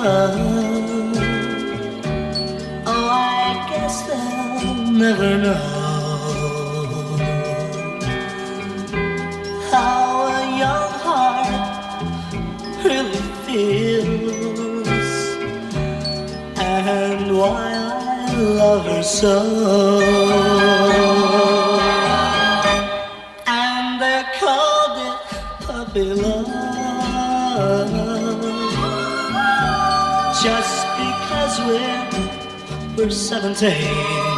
Oh, I guess they'll never know how a young heart really feels and why I love her so. And they called it puppy love just because we're 17.